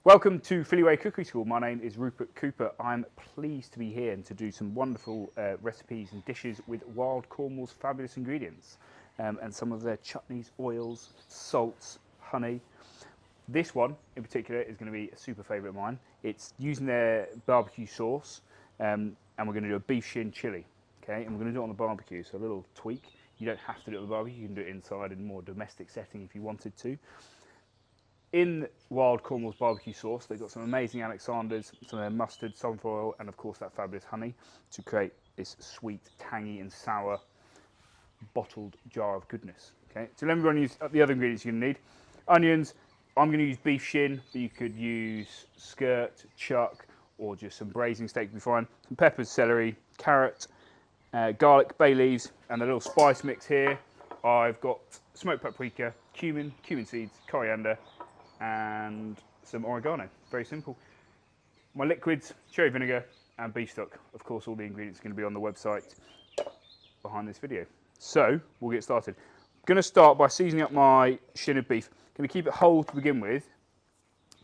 Welcome to Philleigh Way Cookery School. My name is Rupert Cooper. I'm pleased to be here and to do some wonderful recipes and dishes with Wild Cornwall's fabulous ingredients and some of their chutneys, oils, salts, honey. This one in particular is going to be a super favourite of mine. It's using their barbecue sauce and we're going to do a beef shin chilli. Okay, and we're going to do it on the barbecue, so a little tweak. You don't have to do it on the barbecue, you can do it inside in a more domestic setting if you wanted to. In Wild Cornwall's barbecue sauce, they've got some amazing Alexanders, some of their mustard, sunflower oil, and of course that fabulous honey to create this sweet, tangy and sour bottled jar of goodness. Okay, so let me run you the other ingredients you're going to need. Onions, I'm going to use beef shin, but you could use skirt, chuck, or just some braising steak would be fine. Some peppers, celery, carrot, garlic, bay leaves, and a little spice mix here. I've got smoked paprika, cumin seeds, coriander, and some oregano. Very simple. My liquids, cherry vinegar and beef stock. Of course, all the ingredients are going to be on the website behind this video. So we'll get started. I'm going to start by seasoning up my shin of beef. I'm going to keep it whole to begin with.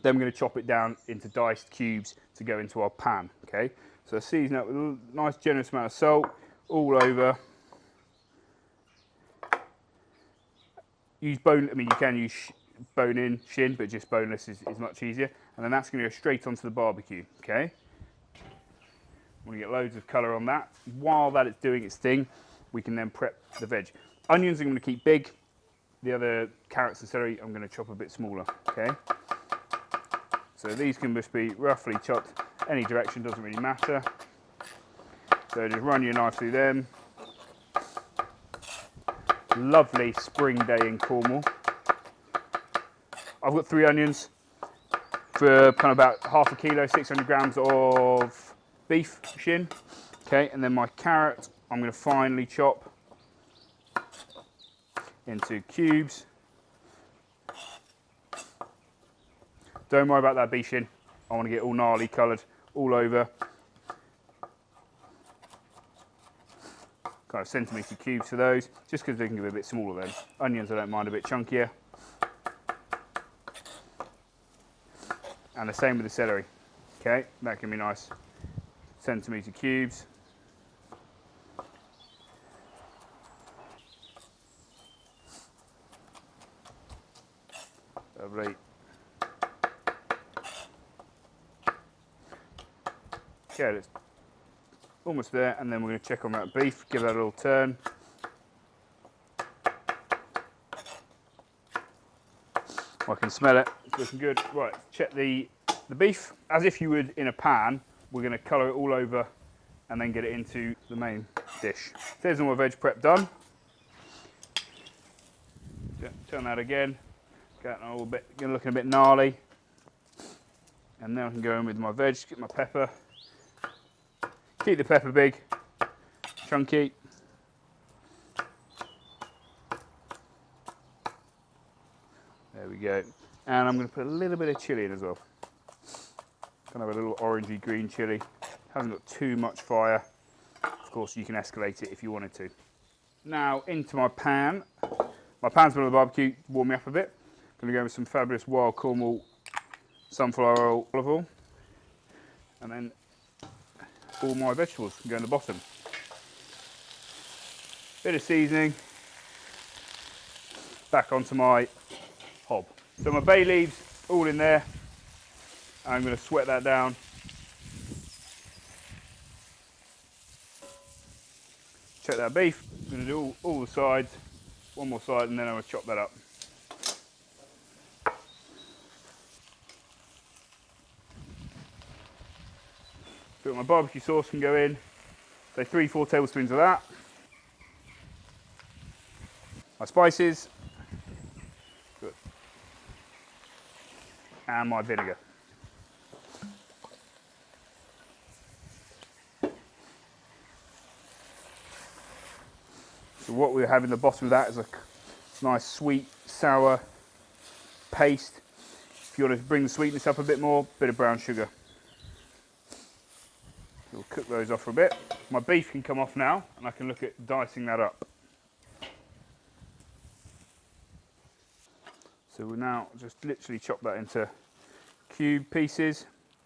Then we're going to chop it down into diced cubes to go into our pan. Okay. So season up with a nice generous amount of salt all over. Use bone. I mean, you can use bone-in shin, but just boneless is much easier. And then that's going to go straight onto the barbecue. Okay. We're going to get loads of colour on that. While that is doing its thing, we can then prep the veg. Onions I'm going to keep big. The other carrots and celery I'm going to chop a bit smaller. Okay. So these can just be roughly chopped. Any direction doesn't really matter. So just run your knife through them. Lovely spring day in Cornwall. I've got 3 onions for kind of about half a kilo, 600 grams of beef shin. Okay, and then my carrot I'm going to finely chop into cubes. Don't worry about that beef shin. I want to get all gnarly coloured all over. Kind of centimetre cubes for those, just because they can get a bit smaller then. Onions I don't mind a bit chunkier. And the same with the celery. Okay, that can be nice centimetre cubes. Lovely. Okay, it's almost there, and then we're going to check on that beef, give that a little turn. I can smell it, it's looking good. Right, check the beef. As if you would in a pan, we're going to colour it all over and then get it into the main dish. There's all my veg prep done. Turn that again, get a little bit, looking a bit gnarly. And then I can go in with my veg, get my pepper. Keep the pepper big, chunky. There we go. And I'm going to put a little bit of chilli in as well. Kind of a little orangey green chilli. Hasn't got too much fire. Of course, you can escalate it if you wanted to. Now into my pan. My pan's been on the barbecue, warm me up a bit. I'm going to go with some fabulous Wild Cornwall sunflower oil, olive oil. And then all my vegetables can go in the bottom. Bit of seasoning. Back onto my hob. So my bay leaves all in there. I'm going to sweat that down. Check that beef. I'm going to do all the sides. One more side and then I'm going to chop that up. So my barbecue sauce can go in. So 3-4 tablespoons of that. My spices. Good. And my vinegar. So what we have in the bottom of that is a nice sweet, sour paste. If you want to bring the sweetness up a bit more, bit of brown sugar. We'll cook those off for a bit. My beef can come off now and I can look at dicing that up. So we'll now just literally chop that into cube pieces.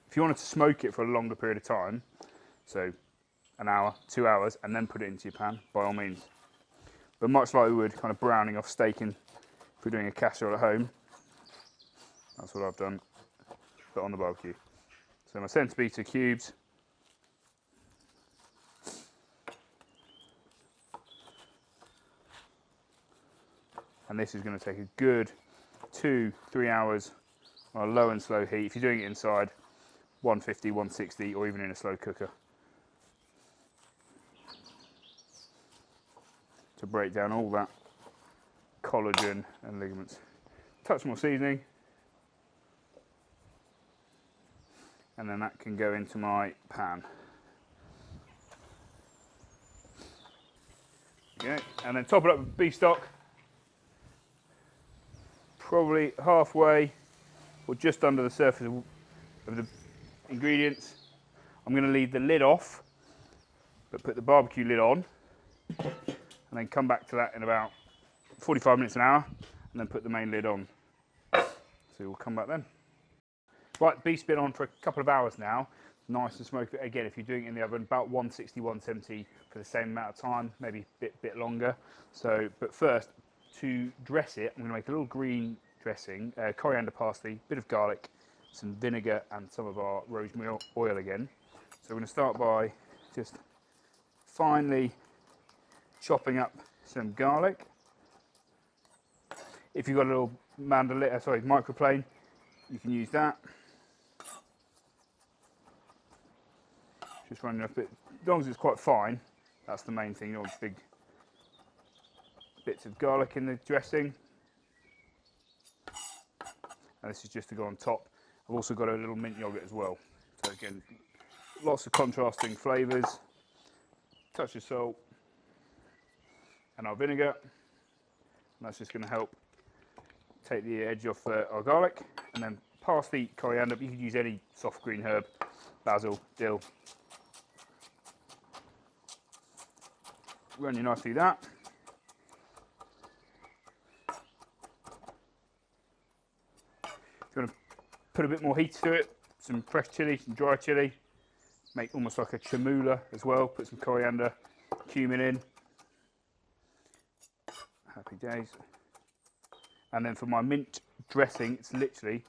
If you wanted to smoke it for a longer period of time, so an hour, 2 hours, and then put it into your pan, by all means. But much like we would kind of browning off steak if we're doing a casserole at home, that's what I've done, put on the barbecue. So my centre-beat cubes. And this is going to take a good 2-3 hours on a low and slow heat. If you're doing it inside, 150, 160, or even in a slow cooker, to break down all that collagen and ligaments. Touch more seasoning, and then that can go into my pan. Okay, and then top it up with beef stock, probably halfway or just under the surface of the ingredients. I'm going to leave the lid off, but put the barbecue lid on, and then come back to that in about 45 minutes, an hour, and then put the main lid on. So we'll come back then. Right, beef's been on for a couple of hours now. Nice and smoky. Again, if you're doing it in the oven, about 160, 170 for the same amount of time, maybe a bit longer. So, but first, to dress it, I'm going to make a little green dressing, coriander, parsley, bit of garlic, some vinegar, and some of our rosemary oil again. So we're going to start by just finely chopping up some garlic. If you've got a little microplane, you can use that. Just running up a bit, as long as it's quite fine, that's the main thing. You want big bits of garlic in the dressing. And this is just to go on top. I've also got a little mint yogurt as well. So again, lots of contrasting flavours. Touch of salt. And our vinegar. And that's just going to help take the edge off our garlic. And then parsley, coriander. You could use any soft green herb. Basil, dill. Run your knife through that. If you want to put a bit more heat to it, some fresh chilli, some dry chilli, make almost like a chamula as well. Put some coriander, cumin in. Happy days. And then for my mint dressing, it's literally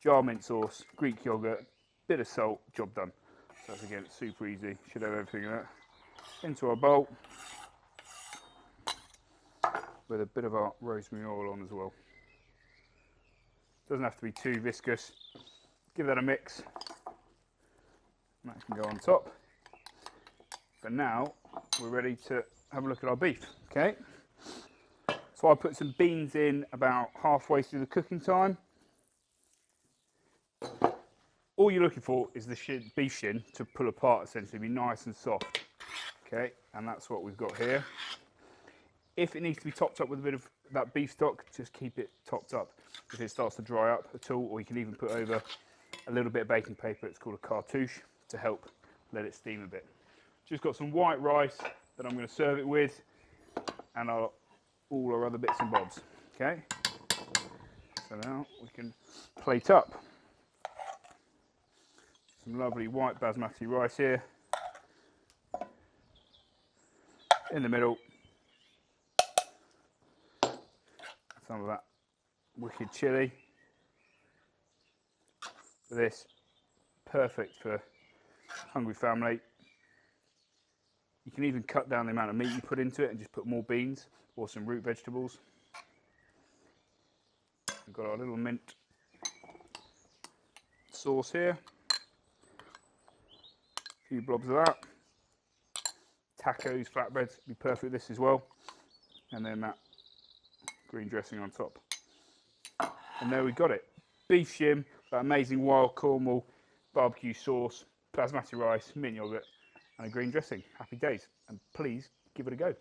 jar mint sauce, Greek yogurt, bit of salt, job done. So that's, again, it's super easy. Should have everything in there. Into our bowl with a bit of our rosemary oil on as well. Doesn't have to be too viscous. Give that a mix. And that can go on top. But now we're ready to have a look at our beef. Okay. So I put some beans in about halfway through the cooking time. All you're looking for is the beef shin to pull apart, essentially, be nice and soft. Okay, and that's what we've got here. If it needs to be topped up with a bit of that beef stock, just keep it topped up. If it starts to dry up at all, or you can even put over a little bit of baking paper, it's called a cartouche, to help let it steam a bit. Just got some white rice that I'm going to serve it with, and all our other bits and bobs. Okay, so now we can plate up. Some lovely white basmati rice here. In the middle, some of that wicked chilli. This, perfect for hungry family. You can even cut down the amount of meat you put into it and just put more beans or some root vegetables. We've got our little mint sauce here. A few blobs of that. Tacos, flatbreads, be perfect with this as well. And then that green dressing on top. And there we got it. Beef shin, that amazing wild Cornwall barbecue sauce, basmati rice, mint yogurt, and a green dressing. Happy days. And please give it a go.